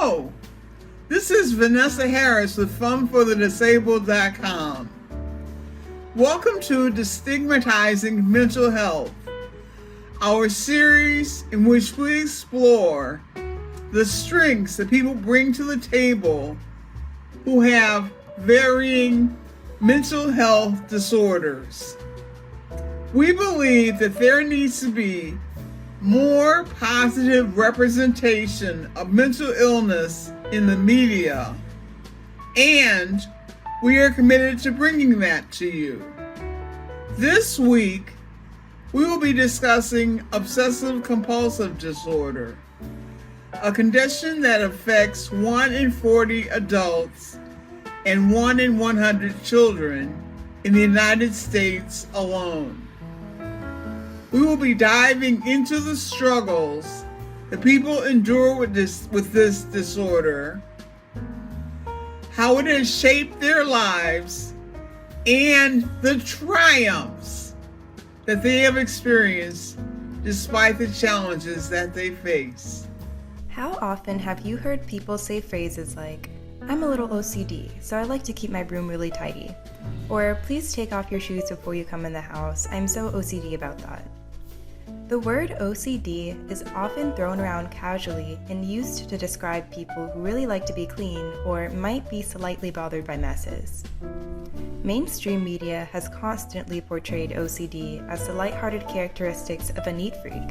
Hello, this is Vanessa Harris with FunForTheDisabled.com. Welcome to Destigmatizing Mental Health, our series in which we explore the strengths that people bring to the table who have varying mental health disorders. We believe that there needs to be more positive representation of mental illness in the media, and we are committed to bringing that to you. This week, we will be discussing Obsessive-Compulsive Disorder, a condition that affects 1 in 40 adults and 1 in 100 children in the United States alone. We will be diving into the struggles that people endure with this disorder, how it has shaped their lives, and the triumphs that they have experienced despite the challenges that they face. How often have you heard people say phrases like, "I'm a little OCD, so I like to keep my room really tidy," or "Please take off your shoes before you come in the house, I'm so OCD about that." The word OCD is often thrown around casually and used to describe people who really like to be clean or might be slightly bothered by messes. Mainstream media has constantly portrayed OCD as the lighthearted characteristics of a neat freak.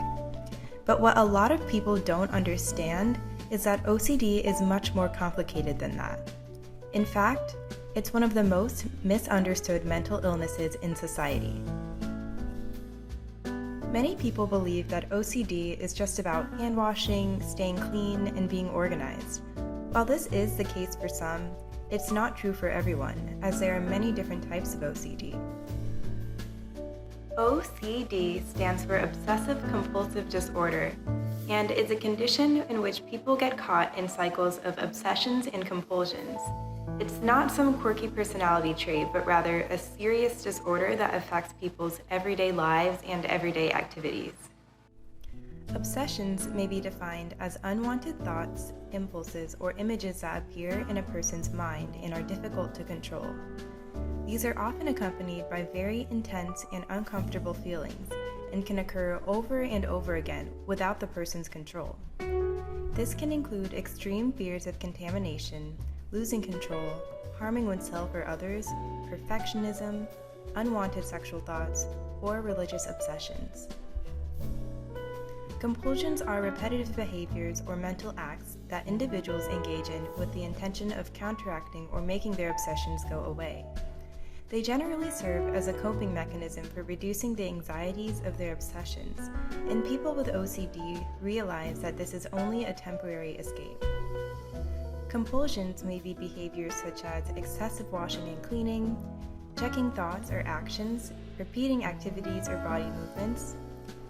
But what a lot of people don't understand is that OCD is much more complicated than that. In fact, it's one of the most misunderstood mental illnesses in society. Many people believe that OCD is just about hand washing, staying clean, and being organized. While this is the case for some, it's not true for everyone, as there are many different types of OCD. OCD stands for Obsessive-Compulsive Disorder, and is a condition in which people get caught in cycles of obsessions and compulsions. It's not some quirky personality trait, but rather a serious disorder that affects people's everyday lives and everyday activities. Obsessions may be defined as unwanted thoughts, impulses, or images that appear in a person's mind and are difficult to control. These are often accompanied by very intense and uncomfortable feelings and can occur over and over again without the person's control. This can include extreme fears of contamination, losing control, harming oneself or others, perfectionism, unwanted sexual thoughts, or religious obsessions. Compulsions are repetitive behaviors or mental acts that individuals engage in with the intention of counteracting or making their obsessions go away. They generally serve as a coping mechanism for reducing the anxieties of their obsessions, and people with OCD realize that this is only a temporary escape. Compulsions may be behaviors such as excessive washing and cleaning, checking thoughts or actions, repeating activities or body movements,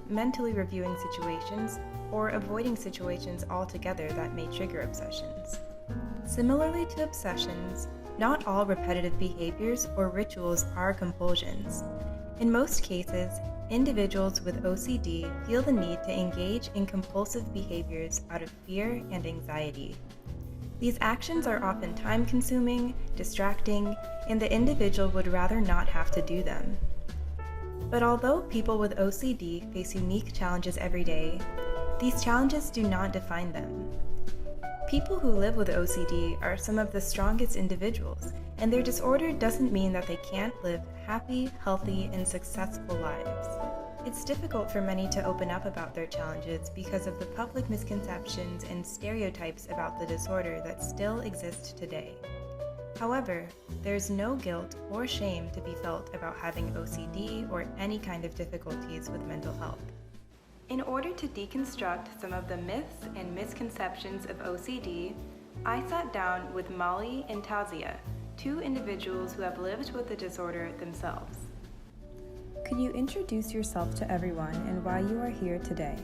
mentally reviewing situations, or avoiding situations altogether that may trigger obsessions. Similarly to obsessions, not all repetitive behaviors or rituals are compulsions. In most cases, individuals with OCD feel the need to engage in compulsive behaviors out of fear and anxiety. These actions are often time-consuming, distracting, and the individual would rather not have to do them. But although people with OCD face unique challenges every day, these challenges do not define them. People who live with OCD are some of the strongest individuals, and their disorder doesn't mean that they can't live happy, healthy, and successful lives. It's difficult for many to open up about their challenges because of the public misconceptions and stereotypes about the disorder that still exist today. However, there's no guilt or shame to be felt about having OCD or any kind of difficulties with mental health. In order to deconstruct some of the myths and misconceptions of OCD, I sat down with Molly and Tazia, two individuals who have lived with the disorder themselves. Could you introduce yourself to everyone and why you are here today?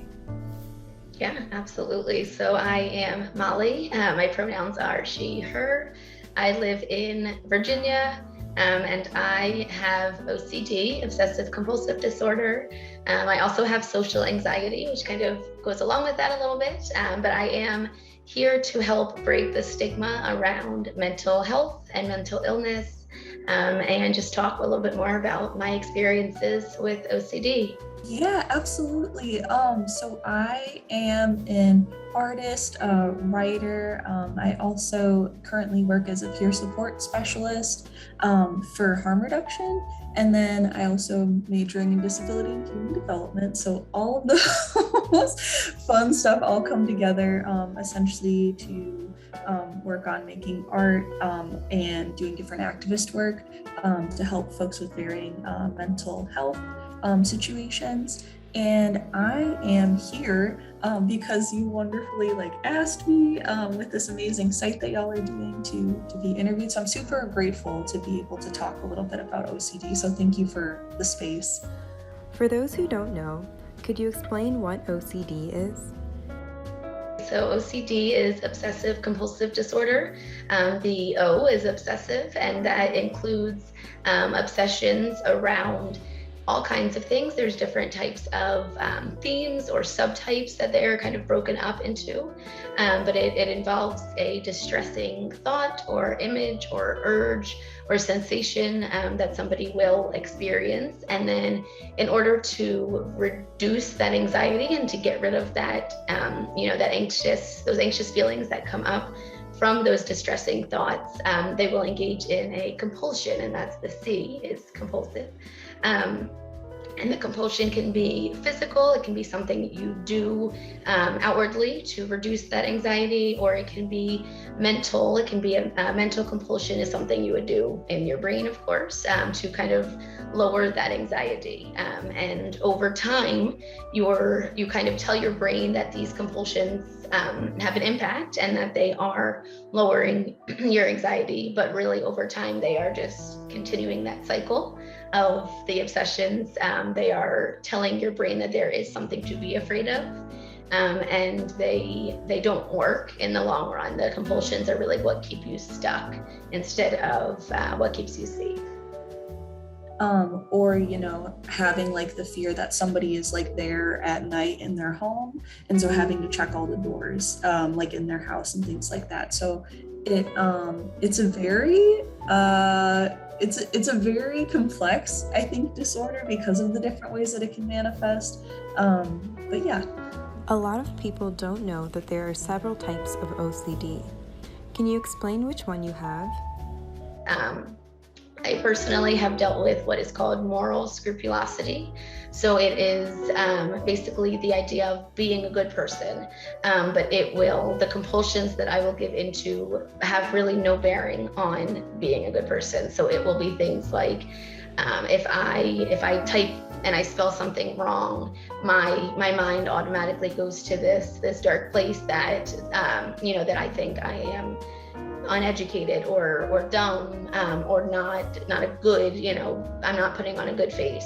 Yeah, absolutely. So I am Molly. My pronouns are she, her. I live in Virginia, and I have OCD, Obsessive-Compulsive Disorder. I also have social anxiety, which kind of goes along with that a little bit, but I am here to help break the stigma around mental health and mental illness, and just talk a little bit more about my experiences with OCD. Yeah, absolutely. So I am an artist, writer. I also currently work as a peer support specialist for harm reduction. And then I also majoring in disability and human development. So all of those fun stuff all come together essentially to work on making art and doing different activist work to help folks with varying mental health situations. And I am here because you wonderfully asked me with this amazing site that y'all are doing to be interviewed. So I'm super grateful to be able to talk a little bit about OCD. So thank you for the space. For those who don't know, could you explain what OCD is? So OCD is Obsessive-Compulsive Disorder. The O is obsessive, and that includes obsessions around all kinds of things. There's different types of themes or subtypes that they're kind of broken up into, but it involves a distressing thought or image or urge or sensation that somebody will experience. And then in order to reduce that anxiety and to get rid of that, those anxious feelings that come up from those distressing thoughts, they will engage in a compulsion, and that's the C, is compulsive. And the compulsion can be physical, it can be something that you do outwardly to reduce that anxiety, or it can be mental. It can be a mental compulsion is something you would do in your brain, of course, to kind of lower that anxiety. And over time, you kind of tell your brain that these compulsions have an impact and that they are lowering your anxiety, but really over time, they are just continuing that cycle of the obsessions. They are telling your brain that there is something to be afraid of, and they don't work in the long run. The compulsions are really what keep you stuck instead of what keeps you safe. Or having the fear that somebody is there at night in their home, and so having to check all the doors in their house and things like that. So it's a very complex, I think, disorder because of the different ways that it can manifest. But yeah. A lot of people don't know that there are several types of OCD. Can you explain which one you have? I personally have dealt with what is called moral scrupulosity. So it is basically the idea of being a good person, but the compulsions that I will give into have really no bearing on being a good person. So it will be things like if I type and I spell something wrong, my mind automatically goes to this dark place that that I think I am uneducated or dumb or not a good, I'm not putting on a good face.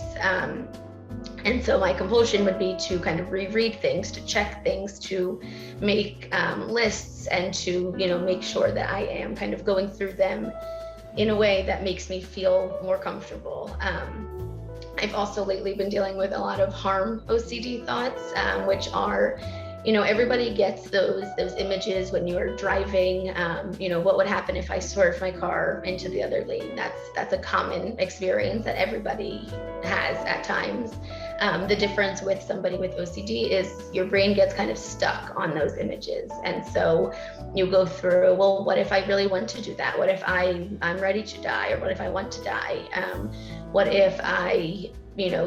And so my compulsion would be to kind of reread things, to check things, to make lists, and to make sure that I am kind of going through them in a way that makes me feel more comfortable. I've also lately been dealing with a lot of harm OCD thoughts, which are, everybody gets those images when you're driving. What would happen if I swerved my car into the other lane? That's a common experience that everybody has at times. The difference with somebody with OCD is your brain gets kind of stuck on those images. And so you go through, well, what if I really want to do that? What if I'm ready to die? Or what if I want to die? What if I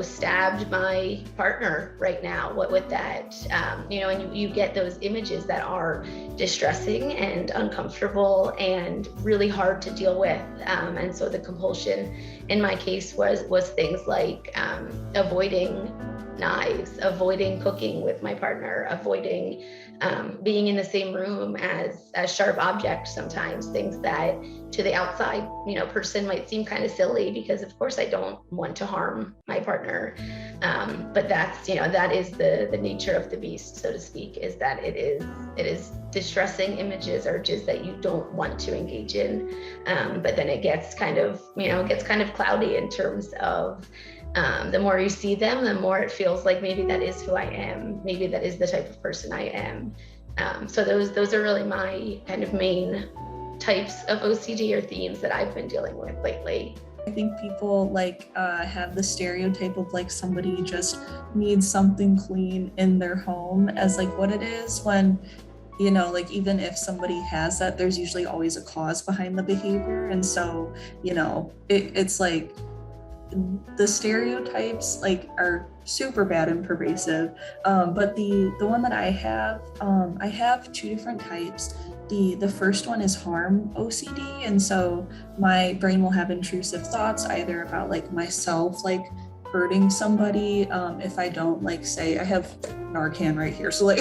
stabbed my partner right now? What would that, and you get those images that are distressing and uncomfortable and really hard to deal with. And so the compulsion in my case was things like avoiding knives, avoiding cooking with my partner, avoiding being in the same room as sharp objects sometimes, things that to the outside, person might seem kind of silly because of course I don't want to harm my partner. But that's, that is the nature of the beast, so to speak, is that it is distressing images, urges that you don't want to engage in. But then it gets kind of cloudy in terms of the more you see them, the more it feels like maybe that is who I am. Maybe that is the type of person I am. So those are really my kind of main types of OCD or themes that I've been dealing with lately. I think people have the stereotype of like somebody just needs something clean in their home as like what it is, when like even if somebody has that, there's usually always a cause behind the behavior. And so it's like the stereotypes like are super bad and pervasive. But the one that I have two different types. The first one is harm OCD, and so my brain will have intrusive thoughts either about like myself like hurting somebody, if I don't like say I have Narcan right here, so like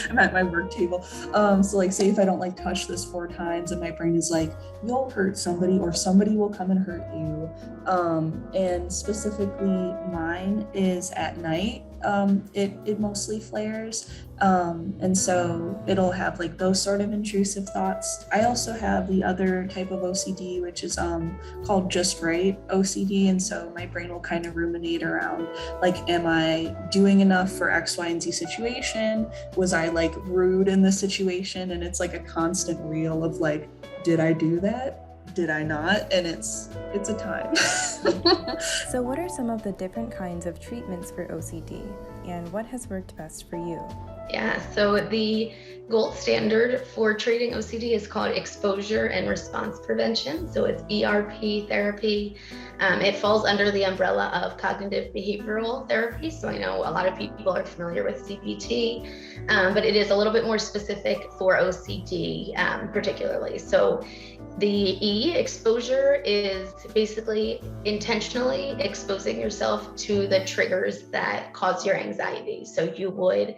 I'm at my work table, so like say if I don't like touch this 4 times and my brain is like you'll hurt somebody or somebody will come and hurt you, and specifically mine is at night. It mostly flares, and so it'll have like those sort of intrusive thoughts. I also have the other type of OCD, which is called just right OCD, and so my brain will kind of ruminate around like, am I doing enough for X, Y, and Z situation? Was I like rude in this situation? And it's like a constant reel of like, did I do that? Did I not? And it's a time. So what are some of the different kinds of treatments for OCD, and what has worked best for you? Yeah, so the gold standard for treating OCD is called exposure and response prevention. So it's ERP therapy. It falls under the umbrella of cognitive behavioral therapy. So I know a lot of people are familiar with CBT, but it is a little bit more specific for OCD particularly. So the E, exposure, is basically intentionally exposing yourself to the triggers that cause your anxiety. So you would,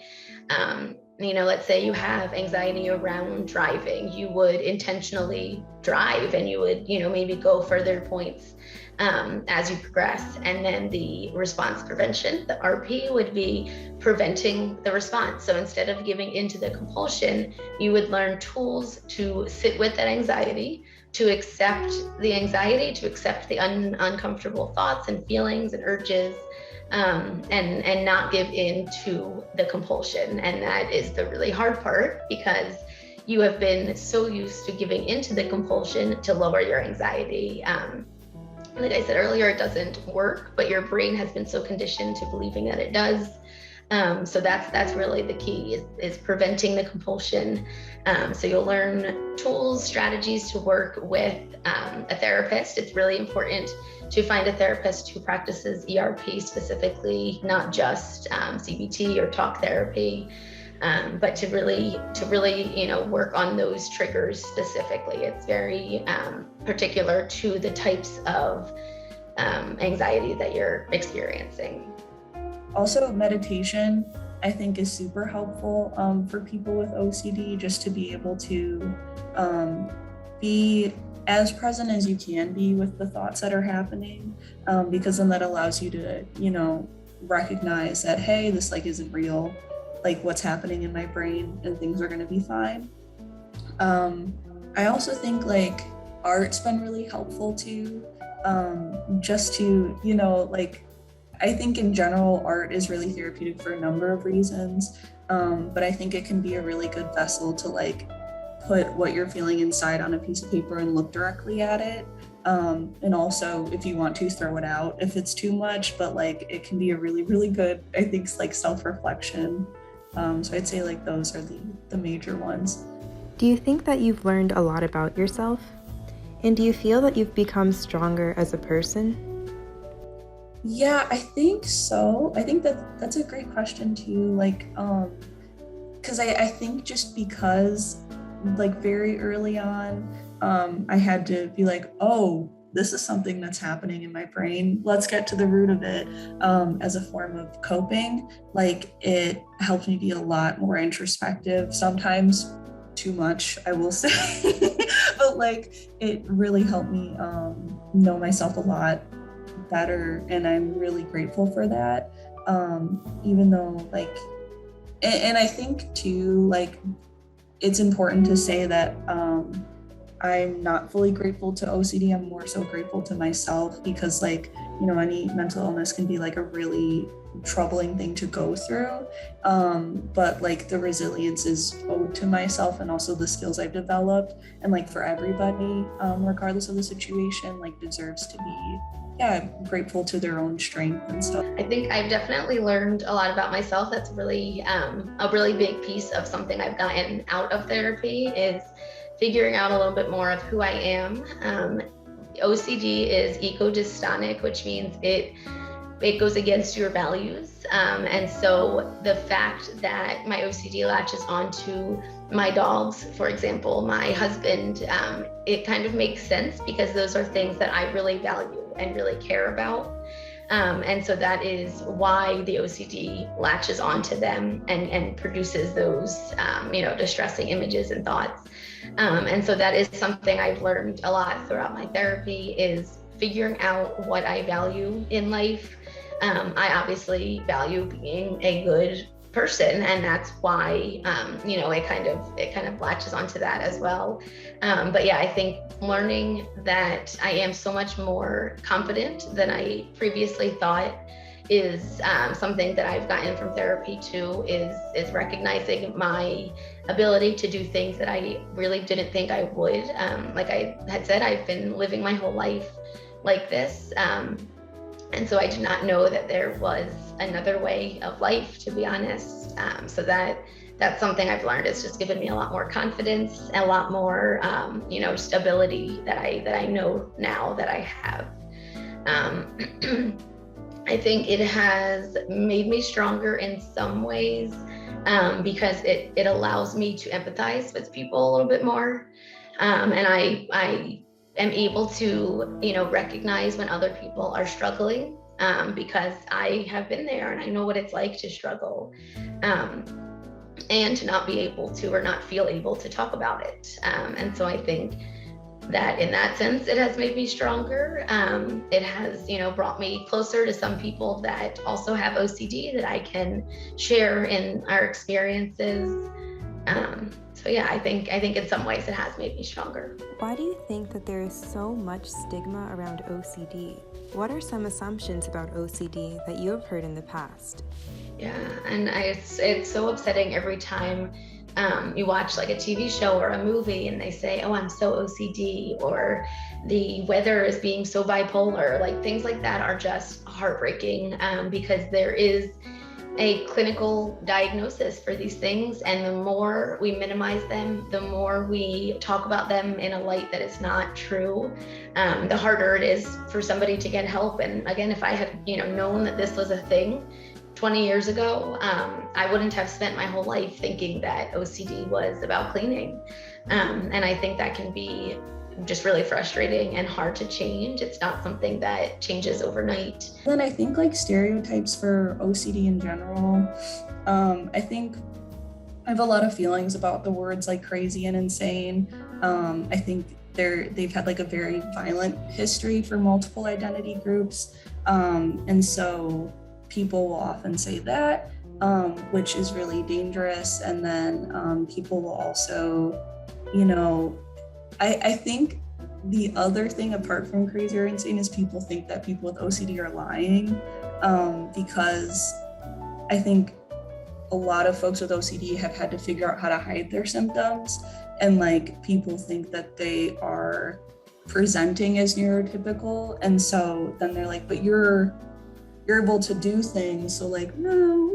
let's say you have anxiety around driving, you would intentionally drive and you would, maybe go further points as you progress. And then the response prevention, the RP, would be preventing the response. So instead of giving into the compulsion, you would learn tools to sit with that anxiety, to accept the anxiety, to accept the uncomfortable thoughts and feelings and urges, and not give in to the compulsion. And that is the really hard part, because you have been so used to giving into the compulsion to lower your anxiety. Like I said earlier, it doesn't work, but your brain has been so conditioned to believing that it does. So that's really the key, is preventing the compulsion. So you'll learn tools, strategies to work with a therapist. It's really important to find a therapist who practices ERP specifically, not just CBT or talk therapy, but to really work on those triggers specifically. It's very particular to the types of anxiety that you're experiencing. Also, meditation, I think, is super helpful for people with OCD, just to be able to be as present as you can be with the thoughts that are happening, because then that allows you to, recognize that, hey, this like isn't real, like what's happening in my brain, and things are going to be fine. I also think like art's been really helpful too, just to, I think in general, art is really therapeutic for a number of reasons, but I think it can be a really good vessel to like put what you're feeling inside on a piece of paper and look directly at it. And also, if you want to, throw it out if it's too much, but like it can be a really, really good, I think, like self-reflection. So I'd say like those are the major ones. Do you think that you've learned a lot about yourself? And do you feel that you've become stronger as a person? Yeah, I think so. I think that's a great question too. Like, because I think just because like very early on, I had to be like, oh, this is something that's happening in my brain. Let's get to the root of it, as a form of coping. Like, it helped me be a lot more introspective, sometimes too much, I will say, but like it really helped me know myself a lot better, and I'm really grateful for that. Even though like, and I think too, like, it's important to say that I'm not fully grateful to OCD. I'm more so grateful to myself because like, you know, any mental illness can be like a really troubling thing to go through. But like the resilience is owed to myself and also the skills I've developed. And like for everybody, regardless of the situation, like deserves to be, yeah, grateful to their own strength and stuff. I think I've definitely learned a lot about myself. That's really a really big piece of something I've gotten out of therapy is figuring out a little bit more of who I am. OCD is ecodystonic, which means it goes against your values. And so the fact that my OCD latches onto my dogs, for example, my husband, it kind of makes sense because those are things that I really value and really care about. And so that is why the OCD latches onto them and produces those, distressing images and thoughts. And so that is something I've learned a lot throughout my therapy is figuring out what I value in life. I obviously value being a good person, and that's why it kind of latches onto that as well. But yeah, I think learning that I am so much more confident than I previously thought is something that I've gotten from therapy too, is recognizing my ability to do things that I really didn't think I would. Like I had said, I've been living my whole life like this. And so I did not know that there was another way of life, to be honest. So that's something I've learned. It's just given me a lot more confidence, a lot more, stability that I know now that I have. I think it has made me stronger in some ways because it allows me to empathize with people a little bit more. And I am able to, recognize when other people are struggling because I have been there and I know what it's like to struggle and to not be able to or not feel able to talk about it. And so I think that in that sense, it has made me stronger. It has, brought me closer to some people that also have OCD that I can share in our experiences. So yeah, I think in some ways it has made me stronger. Why do you think that there is so much stigma around OCD? What are some assumptions about OCD that you have heard in the past? Yeah, and it's so upsetting every time you watch like a TV show or a movie and they say, oh, I'm so OCD, or the weather is being so bipolar. Like things like that are just heartbreaking because there is a clinical diagnosis for these things, and the more we minimize them, the more we talk about them in a light that is not true, the harder it is for somebody to get help. And again, if I had known that this was a thing 20 years ago, I wouldn't have spent my whole life thinking that OCD was about cleaning. And I think that can be just really frustrating and hard to change. It's not something that changes overnight. Then I think like stereotypes for OCD in general, I think I have a lot of feelings about the words like crazy and insane. I think they've had like a very violent history for multiple identity groups. And so people will often say that, which is really dangerous. And then people will also, I think the other thing apart from crazy or insane is people think that people with OCD are lying, because I think a lot of folks with OCD have had to figure out how to hide their symptoms, and like people think that they are presenting as neurotypical, and so then they're like, but you're able to do things, so like, no,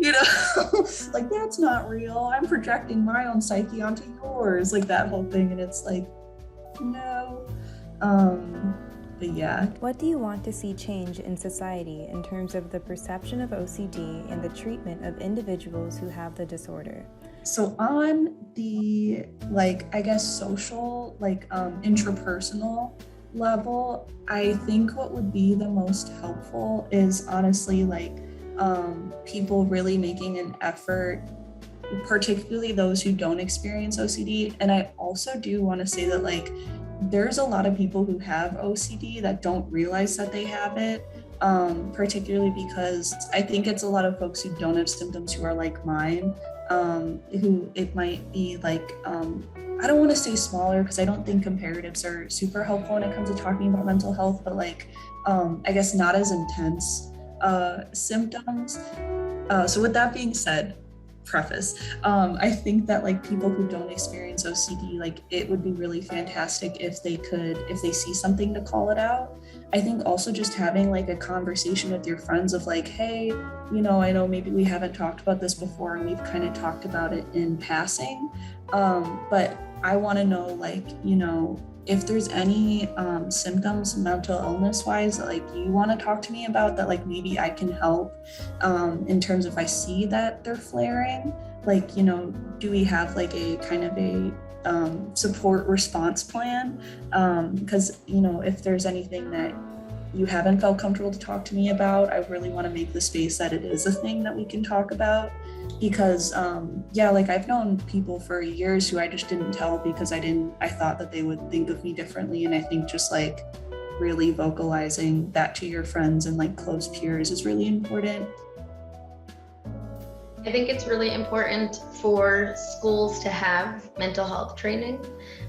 like that's not real. I'm projecting my own psyche onto yours, like that whole thing. And it's like, no. But yeah. What do you want to see change in society in terms of the perception of OCD and the treatment of individuals who have the disorder? So on the, social, intrapersonal level, I think what would be the most helpful is honestly people really making an effort, particularly those who don't experience OCD. And I also do want to say that there's a lot of people who have OCD that don't realize that they have it, particularly because I think it's a lot of folks who don't have symptoms who are like mine, who it might be like, I don't want to say smaller because I don't think comparatives are super helpful when it comes to talking about mental health, but like, I guess not as intense symptoms. So with that being said, preface, I think that like people who don't experience OCD, like it would be really fantastic if they see something to call it out. I think also just having like a conversation with your friends of like, hey, I know maybe we haven't talked about this before and we've kind of talked about it in passing, but I want to know, like, if there's any symptoms mental illness wise that like you want to talk to me about that like maybe I can help in terms of if I see that they're flaring, like, do we have like a kind of a support response plan? Because if there's anything that you haven't felt comfortable to talk to me about, I really want to make the space that it is a thing that we can talk about. Because like I've known people for years who I just didn't tell because I thought that they would think of me differently. And I think just like really vocalizing that to your friends and like close peers is really important. I think it's really important for schools to have mental health training.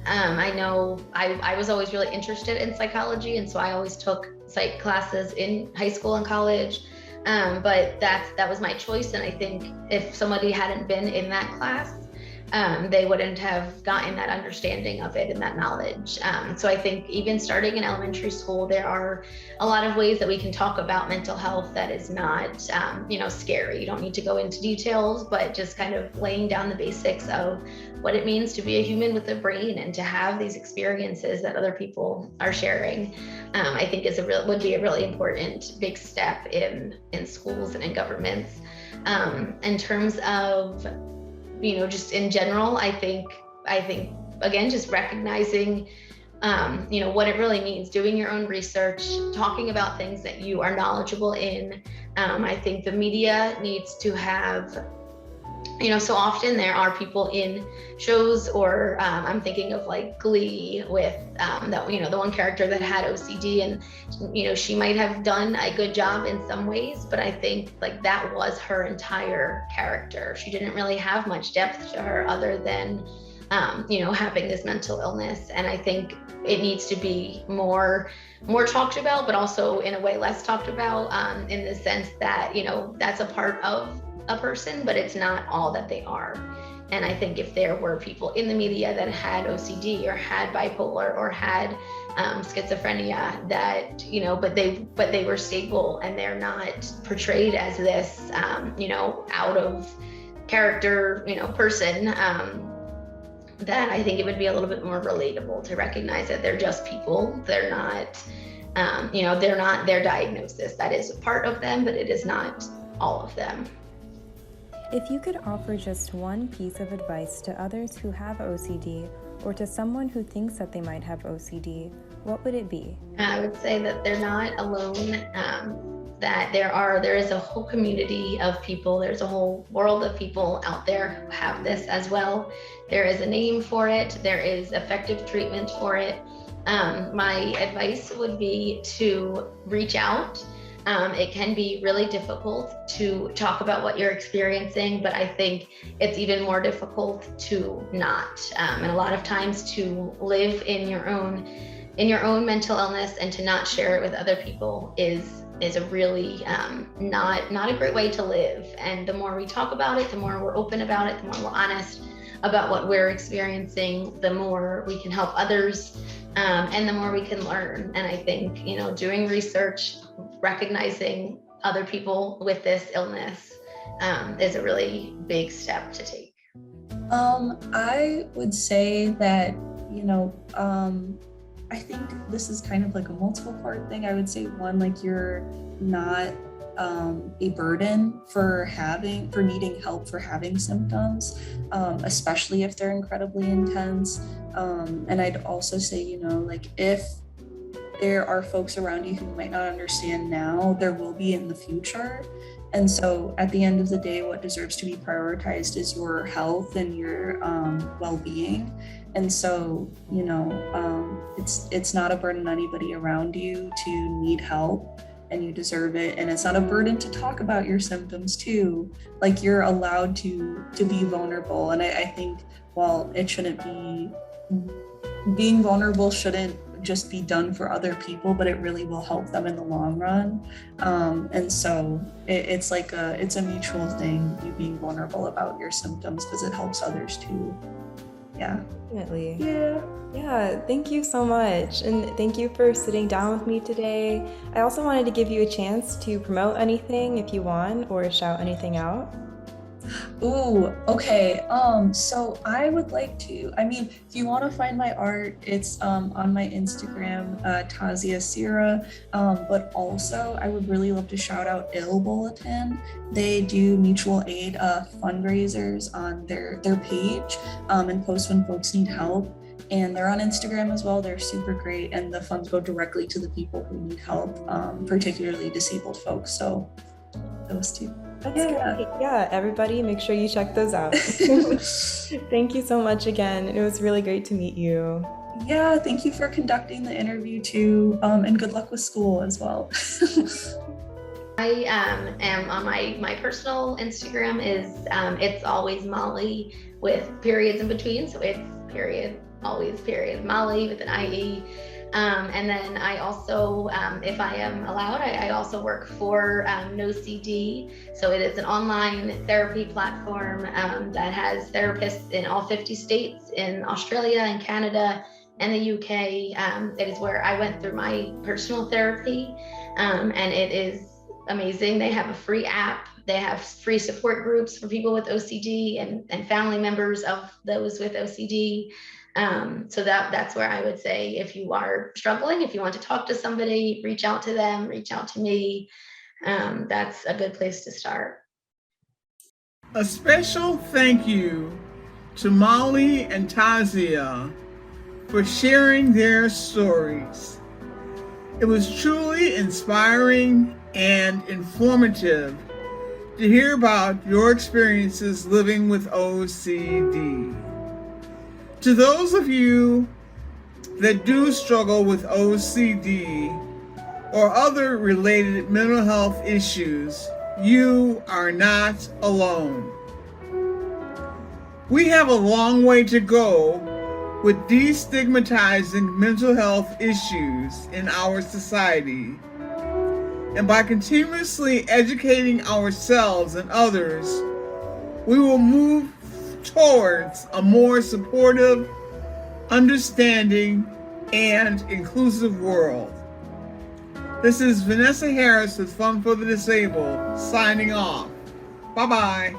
I know I was always really interested in psychology, and so I always took psych classes in high school and college. But that was my choice, and I think if somebody hadn't been in that class, they wouldn't have gotten that understanding of it and that knowledge. So I think even starting in elementary school, there are a lot of ways that we can talk about mental health that is not, scary. You don't need to go into details, but just kind of laying down the basics of what it means to be a human with a brain and to have these experiences that other people are sharing. I think would be a really important big step in schools and in governments. In terms of just in general, I think again, just recognizing, what it really means, doing your own research, talking about things that you are knowledgeable in. I think the media needs to have, so often there are people in shows, or I'm thinking of like Glee with the one character that had OCD, and she might have done a good job in some ways, but I think like that was her entire character. She didn't really have much depth to her other than having this mental illness. And I think it needs to be more talked about, but also in a way less talked about, in the sense that that's a part of a person, but it's not all that they are. And I think if there were people in the media that had OCD or had bipolar or had schizophrenia, that but they were stable and they're not portrayed as this out of character person, that I think it would be a little bit more relatable to recognize that they're just people. They're not they're not their diagnosis. That is a part of them, but it is not all of them. If you could offer just one piece of advice to others who have OCD, or to someone who thinks that they might have OCD, what would it be? I would say that they're not alone, that there is a whole community of people, there's a whole world of people out there who have this as well. There is a name for it, there is effective treatment for it. My advice would be to reach out. It can be really difficult to talk about what you're experiencing, but I think it's even more difficult to not. And a lot of times to live in your own mental illness and to not share it with other people is a really not a great way to live. And the more we talk about it, the more we're open about it, the more we're honest about what we're experiencing, the more we can help others, and the more we can learn. And I think, doing research, recognizing other people with this illness is a really big step to take. I would say that, I think this is kind of like a multiple part thing. I would say one, like you're not a burden for needing help for having symptoms, especially if they're incredibly intense. And I'd also say, like if there are folks around you who might not understand now, there will be in the future. And so at the end of the day, what deserves to be prioritized is your health and your well-being. And so, it's not a burden on anybody around you to need help. and you deserve it. And it's not a burden to talk about your symptoms too. Like, you're allowed to be vulnerable. And I think, well, it shouldn't be, being vulnerable shouldn't just be done for other people, but it really will help them in the long run. And so it's like it's a mutual thing, you being vulnerable about your symptoms, because it helps others too. Yeah. Definitely. Yeah. Yeah, thank you so much. And thank you for sitting down with me today. I also wanted to give you a chance to promote anything if you want, or shout anything out. Ooh, okay. So I would like to, I mean, if you want to find my art, it's on my Instagram, Tazia Sierra. But also I would really love to shout out Ill Bulletin. They do mutual aid fundraisers on their page, and post when folks need help. And they're on Instagram as well. They're super great, and the funds go directly to the people who need help, particularly disabled folks. So those two. That's great. Yeah, everybody, make sure you check those out. Thank you so much again. It was really great to meet you. Yeah, thank you for conducting the interview too, and good luck with school as well. I am on my personal Instagram is it's always Molly with periods in between, so it's period always period Molly with an IE. And then I also, if I am allowed, I also work for OCD. So it is an online therapy platform that has therapists in all 50 states, in Australia and Canada and the UK. It is where I went through my personal therapy, and it is amazing. They have a free app. They have free support groups for people with OCD and family members of those with OCD. So that's where I would say, if you are struggling, if you want to talk to somebody, reach out to them, reach out to me. That's a good place to start. A special thank you to Molly and Tazia for sharing their stories. It was truly inspiring and informative to hear about your experiences living with OCD. To those of you that do struggle with OCD or other related mental health issues, you are not alone. We have a long way to go with destigmatizing mental health issues in our society. And by continuously educating ourselves and others, we will move towards a more supportive, understanding, and inclusive world. This is Vanessa Harris with Fun for the Disabled, signing off. Bye-bye.